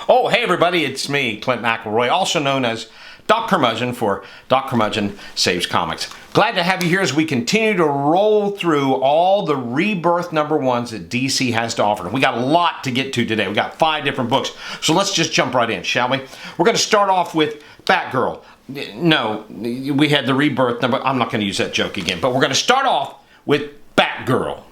Oh, hey everybody, it's me, Clint McElroy, also known as Doc Curmudgeon for Doc Curmudgeon Saves Comics. Glad to have you here as we continue to roll through all the Rebirth #1s that DC has to offer. We got a lot to get to today. We got 5 different books, so let's just jump right in, shall we? We're going to start off with Batgirl. No, we had the Rebirth number. I'm not going to use that joke again, but we're going to start off with Batgirl.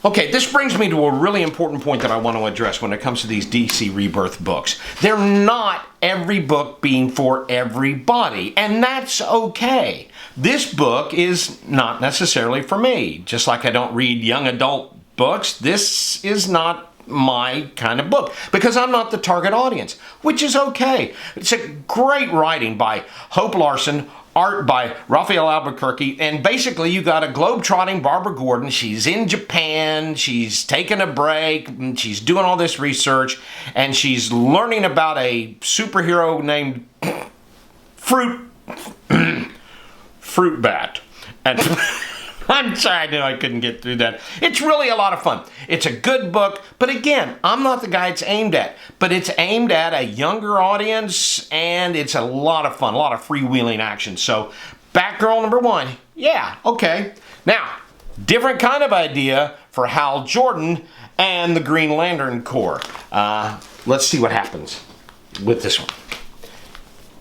Okay, this brings me to a really important point that I want to address when it comes to these DC Rebirth books. They're not every book being for everybody, and that's okay. This book is not necessarily for me. Just like I don't read young adult books, this is not my kind of book because I'm not the target audience, which is okay. It's a great writing by Hope Larson, art by Raphael Albuquerque, and basically you got a globe-trotting Barbara Gordon. She's in Japan, she's taking a break, and she's doing all this research, and she's learning about a superhero named Fruit Bat. And I'm sorry, I knew I couldn't get through that. It's really a lot of fun. It's a good book, but again, I'm not the guy it's aimed at. But it's aimed at a younger audience, and it's a lot of fun, a lot of freewheeling action. So, Batgirl #1, yeah, okay. Now, different kind of idea for Hal Jordan and the Green Lantern Corps. Let's see what happens with this one.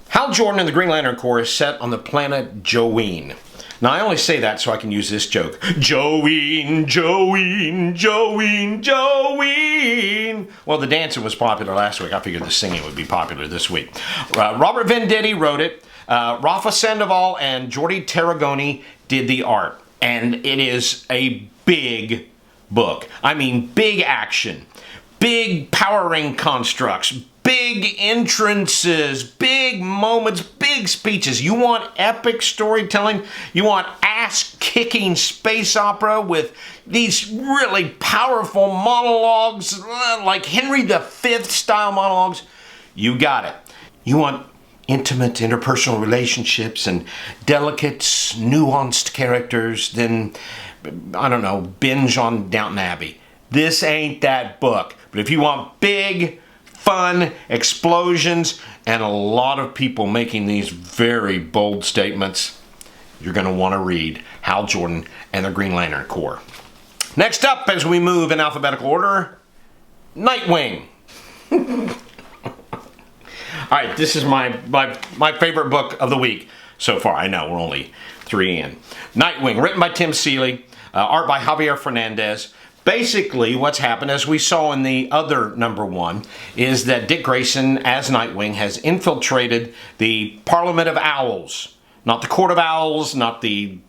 Hal Jordan and the Green Lantern Corps is set on the planet Joween. Now, I only say that so I can use this joke. Joween, Joween, Joween, Joween. Well, the dancing was popular last week. I figured the singing would be popular this week. Robert Venditti wrote it. Rafa Sandoval and Jordi Tarragoni did the art. And it is a big book. I mean, big action. Big power ring constructs. Big entrances, big moments, big speeches. You want epic storytelling? You want ass-kicking space opera with these really powerful monologues, like Henry V style monologues? You got it. You want intimate interpersonal relationships and delicate, nuanced characters? Then, I don't know, binge on Downton Abbey. This ain't that book. But if you want big, fun, explosions, and a lot of people making these very bold statements, you're going to want to read Hal Jordan and the Green Lantern Corps. Next up, as we move in alphabetical order, Nightwing. All right, this is my favorite book of the week so far. I know, we're only 3 in. Nightwing, written by Tim Seeley, art by Javier Fernandez. Basically, what's happened, as we saw in the other #1, is that Dick Grayson, as Nightwing, has infiltrated the Parliament of Owls. Not the Court of Owls, not the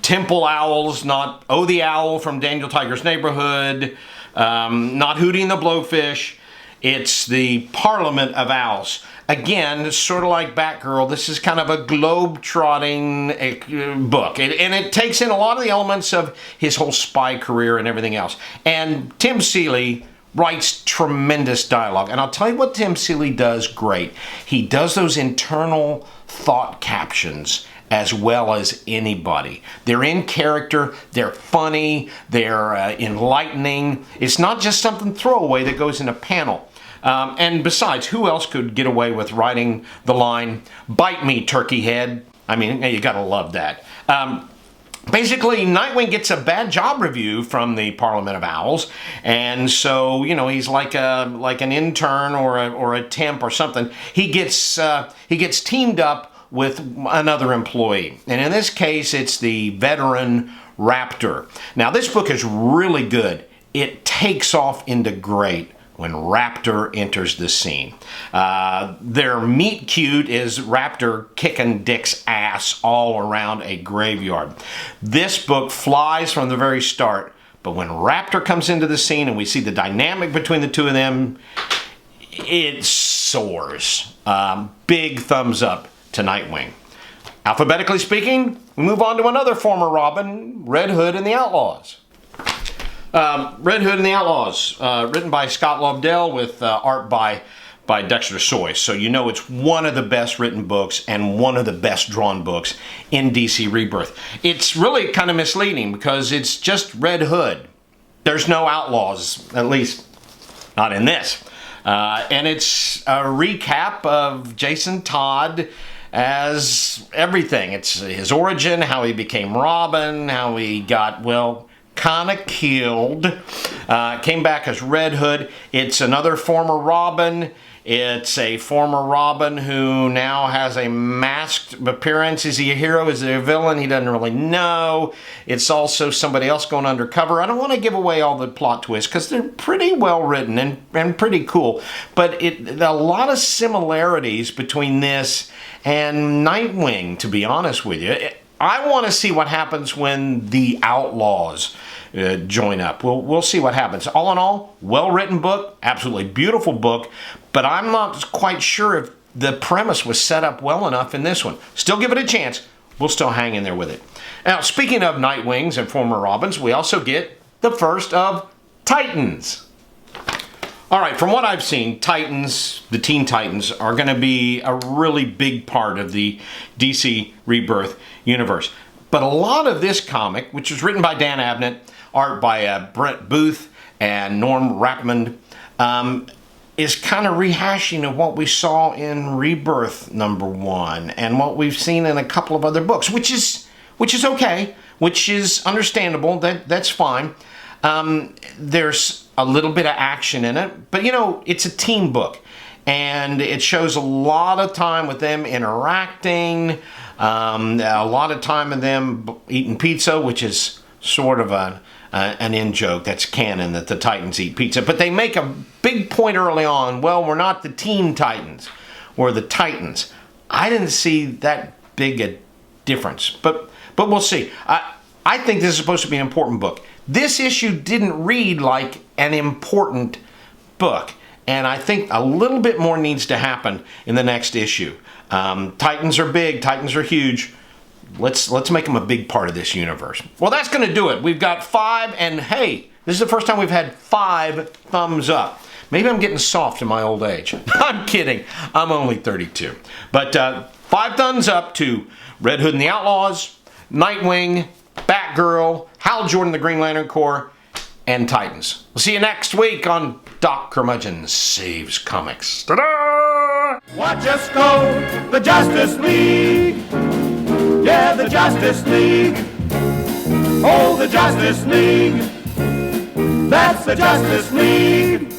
Temple Owls, not the Owl from Daniel Tiger's Neighborhood, not Hootie and the Blowfish. It's the Parliament of Owls. Again, sort of like Batgirl, this is kind of a globe-trotting book. And it takes in a lot of the elements of his whole spy career and everything else. And Tim Seeley writes tremendous dialogue. And I'll tell you what Tim Seeley does great. He does those internal thought captions as well as anybody. They're in character, they're funny, they're enlightening. It's not just something throwaway that goes in a panel. And besides, who else could get away with writing the line, "Bite me, turkey head"? I mean, you gotta love that. Basically, Nightwing gets a bad job review from the Parliament of Owls, and so, you know, he's like an intern or a temp or something. He gets teamed up with another employee, and in this case, it's the veteran Raptor. Now, this book is really good. It takes off into great when Raptor enters the scene. Their meet cute is Raptor kicking Dick's ass all around a graveyard. This book flies from the very start, but when Raptor comes into the scene and we see the dynamic between the two of them, it soars. Big thumbs up to Nightwing. Alphabetically speaking, we move on to another former Robin, Red Hood and the Outlaws. Red Hood and the Outlaws, written by Scott Lobdell with art by Dexter Soy. So you know it's one of the best written books and one of the best drawn books in DC Rebirth. It's really kind of misleading because it's just Red Hood. There's no outlaws, at least not in this. And it's a recap of Jason Todd as everything. It's his origin, how he became Robin, how he got, well, kind of killed. Came back as Red Hood. It's another former Robin. It's a former Robin who now has a masked appearance. Is he a hero? Is he a villain? He doesn't really know. It's also somebody else going undercover. I don't want to give away all the plot twists because they're pretty well written and pretty cool. But a lot of similarities between this and Nightwing, to be honest with you. I want to see what happens when the Outlaws join up. We'll see what happens. All in all, well-written book, absolutely beautiful book, but I'm not quite sure if the premise was set up well enough in this one. Still give it a chance. We'll still hang in there with it. Now, speaking of Nightwings and former Robins, we also get the first of Titans. All right, from what I've seen, Titans, the Teen Titans, are going to be a really big part of the DC Rebirth universe. But a lot of this comic, which was written by Dan Abnett, art by Brent Booth and Norm Rapmund, is kind of rehashing of what we saw in Rebirth #1 and what we've seen in a couple of other books, which is okay, which is understandable. That's fine. There's a little bit of action in it, but you know, it's a teen book, and it shows a lot of time with them interacting, a lot of time of them eating pizza, which is sort of an in-joke. That's canon that the Titans eat pizza. But they make a big point early on, well, we're not the Teen Titans, we're the Titans. I didn't see that big a difference, but we'll see. I think this is supposed to be an important book. This issue didn't read like an important book, and I think a little bit more needs to happen in the next issue. Titans are big, Titans are huge. Let's make them a big part of this universe. Well, that's going to do it. We've got 5, and hey, this is the first time we've had 5 thumbs up. Maybe I'm getting soft in my old age. I'm kidding. I'm only 32. But 5 thumbs up to Red Hood and the Outlaws, Nightwing, Batgirl, Hal Jordan, the Green Lantern Corps, and Titans. We'll see you next week on Doc Curmudgeon Saves Comics. Ta-da! Watch us go, the Justice League. Yeah, the Justice League. Oh, the Justice League. That's the Justice League.